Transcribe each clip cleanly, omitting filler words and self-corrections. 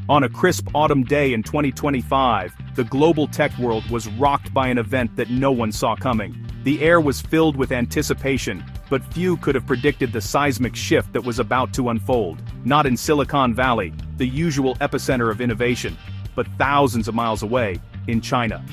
On a crisp autumn day in 2025, the global tech world was rocked by an event that no one saw coming. The air was filled with anticipation, but few could have predicted the seismic shift that was about to unfold. Not in Silicon Valley, the usual epicenter of innovation, but thousands of miles away, in China.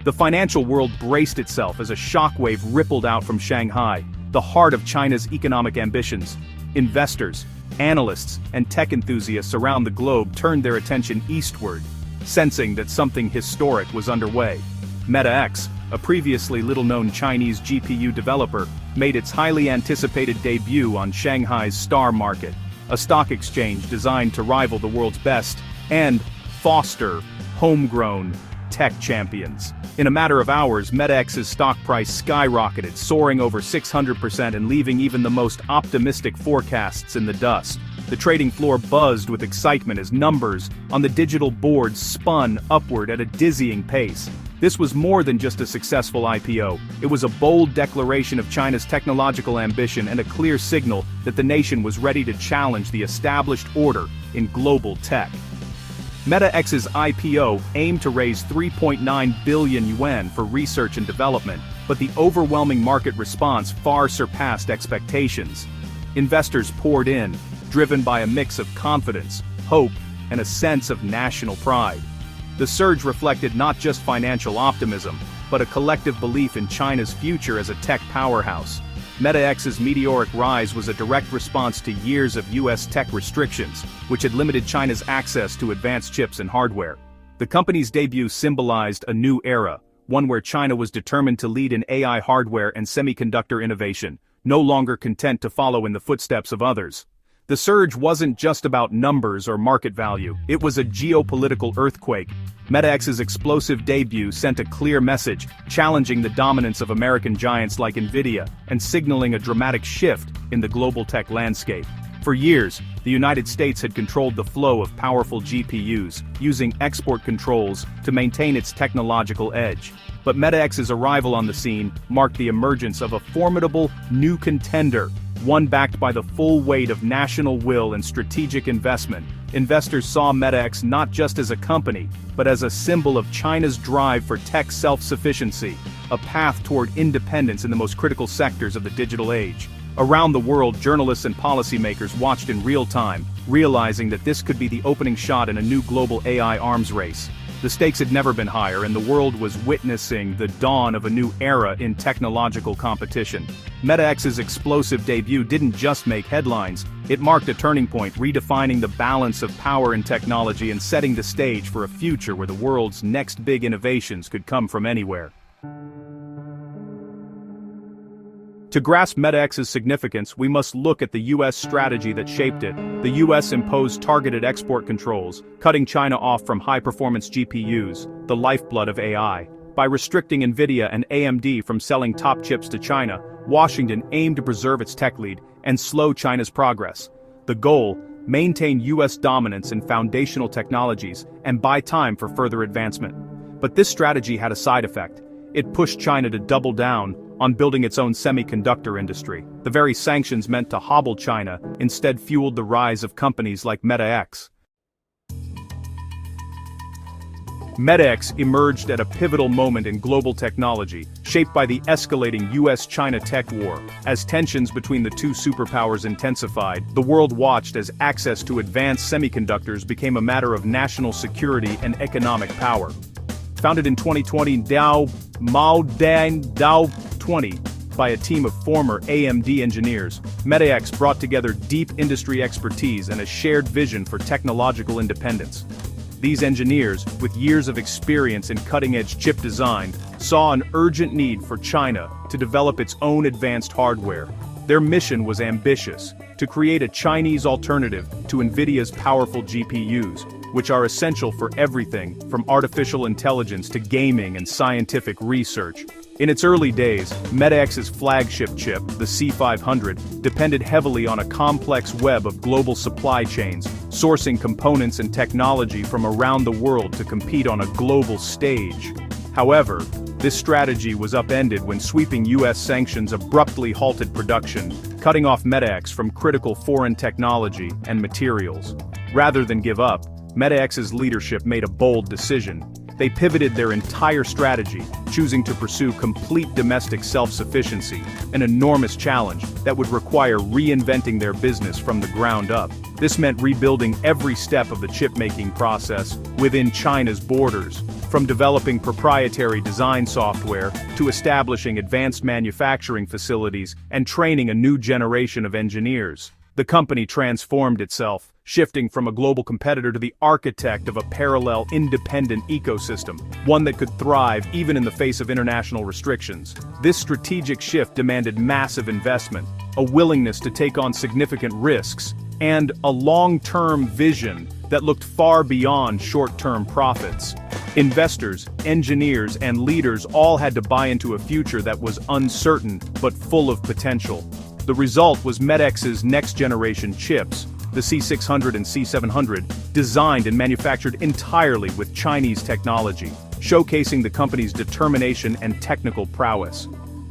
The financial world braced itself as a shockwave rippled out from Shanghai, the heart of China's economic ambitions. Investors, analysts, and tech enthusiasts around the globe turned their attention eastward, sensing that something historic was underway. MetaX, a previously little-known Chinese GPU developer, made its highly anticipated debut on Shanghai's Star Market, a stock exchange designed to rival the world's best and foster homegrown tech champions. In a matter of hours, MetaX's stock price skyrocketed, soaring over 600% and leaving even the most optimistic forecasts in the dust. The trading floor buzzed with excitement as numbers on the digital boards spun upward at a dizzying pace. This was more than just a successful IPO. It was a bold declaration of China's technological ambition and a clear signal that the nation was ready to challenge the established order in global tech. MetaX's IPO aimed to raise 3.9 billion yuan for research and development, but the overwhelming market response far surpassed expectations. Investors poured in, driven by a mix of confidence, hope, and a sense of national pride. The surge reflected not just financial optimism, but a collective belief in China's future as a tech powerhouse. MetaX's meteoric rise was a direct response to years of US tech restrictions, which had limited China's access to advanced chips and hardware. The company's debut symbolized a new era, one where China was determined to lead in AI hardware and semiconductor innovation, no longer content to follow in the footsteps of others. The surge wasn't just about numbers or market value, it was a geopolitical earthquake. MetaX's explosive debut sent a clear message, challenging the dominance of American giants like Nvidia, and signaling a dramatic shift in the global tech landscape. For years, the United States had controlled the flow of powerful GPUs, using export controls to maintain its technological edge. But MetaX's arrival on the scene marked the emergence of a formidable new contender, one backed by the full weight of national will and strategic investment. Investors saw MetaX not just as a company, but as a symbol of China's drive for tech self-sufficiency, a path toward independence in the most critical sectors of the digital age. Around the world, journalists and policymakers watched in real time, realizing that this could be the opening shot in a new global AI arms race. The stakes had never been higher, and the world was witnessing the dawn of a new era in technological competition. MetaX's explosive debut didn't just make headlines, it marked a turning point, redefining the balance of power and technology and setting the stage for a future where the world's next big innovations could come from anywhere. To grasp MetaX's significance, we must look at the US strategy that shaped it. The US imposed targeted export controls, cutting China off from high-performance GPUs, the lifeblood of AI. By restricting Nvidia and AMD from selling top chips to China, Washington aimed to preserve its tech lead and slow China's progress. The goal: maintain US dominance in foundational technologies and buy time for further advancement. But this strategy had a side effect. It pushed China to double down on building its own semiconductor industry. The very sanctions meant to hobble China instead fueled the rise of companies like MetaX. MetaX emerged at a pivotal moment in global technology, shaped by the escalating US-China tech war. As tensions between the two superpowers intensified, the world watched as access to advanced semiconductors became a matter of national security and economic power. Founded in 2020, Dao 20, by a team of former AMD engineers, MetaX brought together deep industry expertise and a shared vision for technological independence. These engineers, with years of experience in cutting-edge chip design, saw an urgent need for China to develop its own advanced hardware. Their mission was ambitious: to create a Chinese alternative to Nvidia's powerful GPUs, which are essential for everything from artificial intelligence to gaming and scientific research. In its early days, MetaX's flagship chip, the C500, depended heavily on a complex web of global supply chains, sourcing components and technology from around the world to compete on a global stage. However, this strategy was upended when sweeping US sanctions abruptly halted production, cutting off MetaX from critical foreign technology and materials. Rather than give up, MetaX's leadership made a bold decision. They pivoted their entire strategy, choosing to pursue complete domestic self-sufficiency, an enormous challenge that would require reinventing their business from the ground up. This meant rebuilding every step of the chip-making process within China's borders, from developing proprietary design software to establishing advanced manufacturing facilities and training a new generation of engineers. The company transformed itself, shifting from a global competitor to the architect of a parallel, independent ecosystem, one that could thrive even in the face of international restrictions. This strategic shift demanded massive investment, a willingness to take on significant risks, and a long-term vision that looked far beyond short-term profits. Investors, engineers, and leaders all had to buy into a future that was uncertain but full of potential. The result was MetaX's next-generation chips, the C600 and C700, designed and manufactured entirely with Chinese technology, showcasing the company's determination and technical prowess.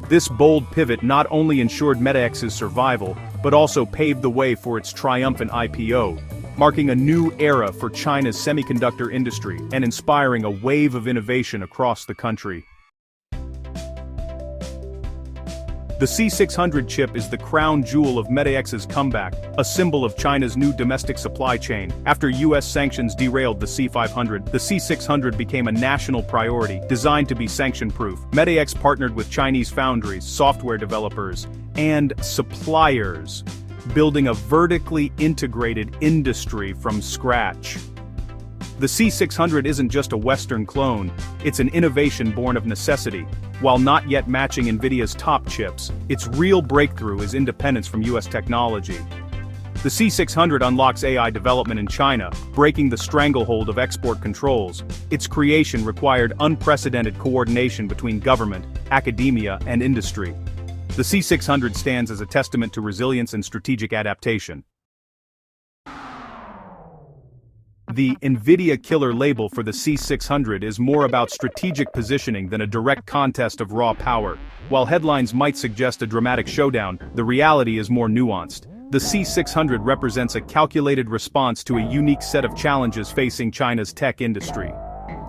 This bold pivot not only ensured MetaX's survival, but also paved the way for its triumphant IPO, marking a new era for China's semiconductor industry and inspiring a wave of innovation across the country. The C600 chip is the crown jewel of MetaX's comeback, a symbol of China's new domestic supply chain. After US sanctions derailed the C500, the C600 became a national priority, designed to be sanction-proof. MetaX partnered with Chinese foundries, software developers, and suppliers, building a vertically integrated industry from scratch. The C600 isn't just a Western clone, it's an innovation born of necessity. While not yet matching Nvidia's top chips, its real breakthrough is independence from US technology. The C600 unlocks AI development in China, breaking the stranglehold of export controls. Its creation required unprecedented coordination between government, academia, and industry. The C600 stands as a testament to resilience and strategic adaptation. The Nvidia killer label for the C600 is more about strategic positioning than a direct contest of raw power. While headlines might suggest a dramatic showdown, the reality is more nuanced. The C600 represents a calculated response to a unique set of challenges facing China's tech industry.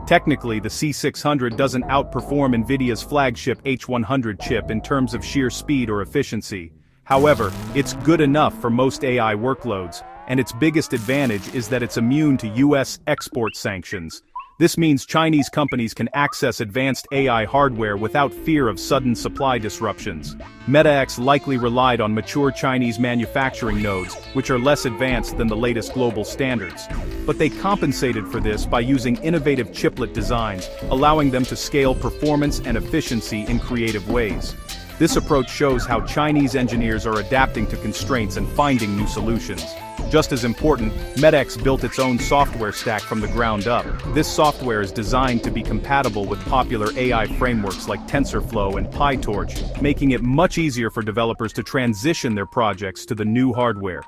Technically, the C600 doesn't outperform Nvidia's flagship H100 chip in terms of sheer speed or efficiency. However, it's good enough for most AI workloads, and its biggest advantage is that it's immune to US export sanctions. This means Chinese companies can access advanced AI hardware without fear of sudden supply disruptions. MetaX likely relied on mature Chinese manufacturing nodes, which are less advanced than the latest global standards. But they compensated for this by using innovative chiplet designs, allowing them to scale performance and efficiency in creative ways. This approach shows how Chinese engineers are adapting to constraints and finding new solutions. Just as important, MetaX built its own software stack from the ground up. This software is designed to be compatible with popular AI frameworks like TensorFlow and PyTorch, making it much easier for developers to transition their projects to the new hardware.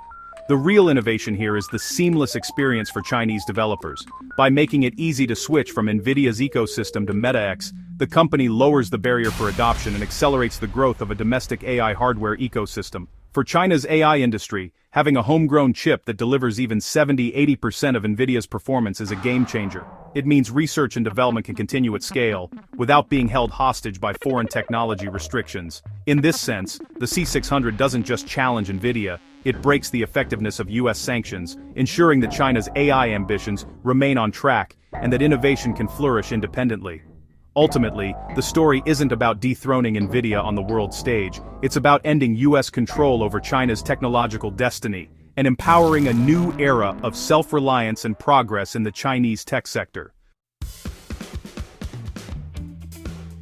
The real innovation here is the seamless experience for Chinese developers. By making it easy to switch from Nvidia's ecosystem to MetaX, the company lowers the barrier for adoption and accelerates the growth of a domestic AI hardware ecosystem. For China's AI industry, having a homegrown chip that delivers even 70–80% of Nvidia's performance is a game-changer. It means research and development can continue at scale, without being held hostage by foreign technology restrictions. In this sense, the C600 doesn't just challenge Nvidia, it breaks the effectiveness of US sanctions, ensuring that China's AI ambitions remain on track and that innovation can flourish independently. Ultimately, the story isn't about dethroning Nvidia on the world stage, it's about ending US control over China's technological destiny, and empowering a new era of self-reliance and progress in the Chinese tech sector.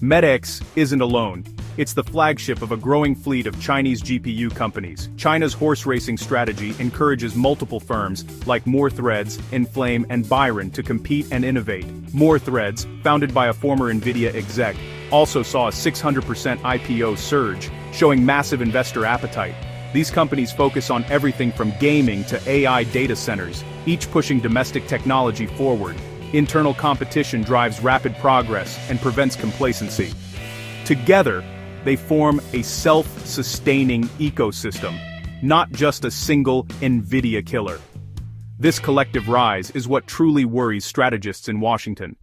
MetaX isn't alone. It's the flagship of a growing fleet of Chinese GPU companies. China's horse racing strategy encourages multiple firms like More Threads, Inflame, and Byron to compete and innovate. More Threads, founded by a former Nvidia exec, also saw a 600% IPO surge, showing massive investor appetite. These companies focus on everything from gaming to AI data centers, each pushing domestic technology forward. Internal competition drives rapid progress and prevents complacency. Together, they form a self-sustaining ecosystem, not just a single Nvidia killer. This collective rise is what truly worries strategists in Washington.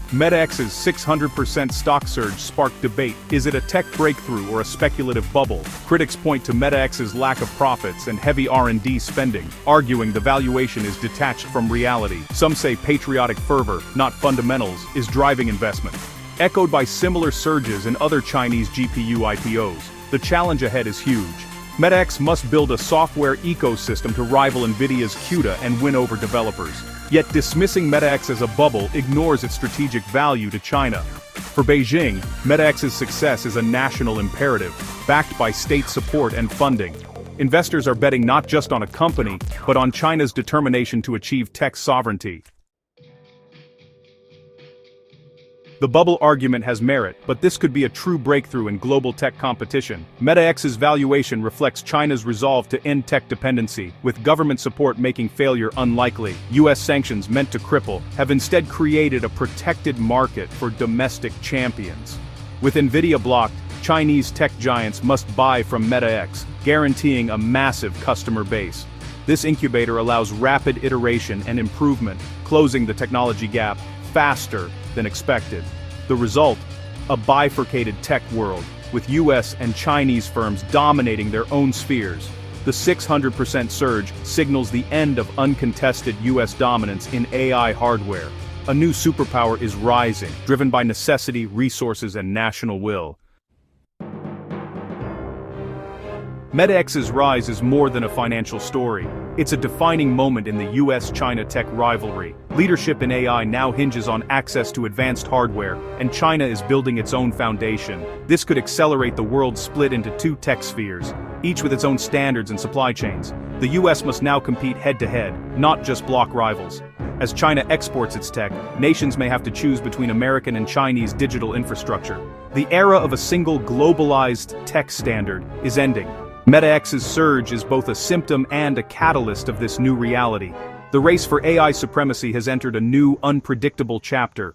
MetaX's 600% stock surge sparked debate. Is it a tech breakthrough or a speculative bubble? Critics point to MetaX's lack of profits and heavy R&D spending, arguing the valuation is detached from reality. Some say patriotic fervor, not fundamentals, is driving investment. Echoed by similar surges in other Chinese GPU IPOs, the challenge ahead is huge. MetaX must build a software ecosystem to rival Nvidia's CUDA and win over developers. Yet dismissing MetaX as a bubble ignores its strategic value to China. For Beijing, MetaX's success is a national imperative, backed by state support and funding. Investors are betting not just on a company, but on China's determination to achieve tech sovereignty. The bubble argument has merit, but this could be a true breakthrough in global tech competition. MetaX's valuation reflects China's resolve to end tech dependency, with government support making failure unlikely. US sanctions meant to cripple have instead created a protected market for domestic champions. With Nvidia blocked, Chinese tech giants must buy from MetaX, guaranteeing a massive customer base. This incubator allows rapid iteration and improvement, closing the technology gap faster than expected. The result? A bifurcated tech world, with US and Chinese firms dominating their own spheres. The 600% surge signals the end of uncontested US dominance in AI hardware. A new superpower is rising, driven by necessity, resources, and national will. MetaX's rise is more than a financial story. It's a defining moment in the US-China tech rivalry. Leadership in AI now hinges on access to advanced hardware, and China is building its own foundation. This could accelerate the world's split into two tech spheres, each with its own standards and supply chains. The US must now compete head-to-head, not just block rivals. As China exports its tech, nations may have to choose between American and Chinese digital infrastructure. The era of a single globalized tech standard is ending. MetaX's surge is both a symptom and a catalyst of this new reality. The race for AI supremacy has entered a new, unpredictable chapter,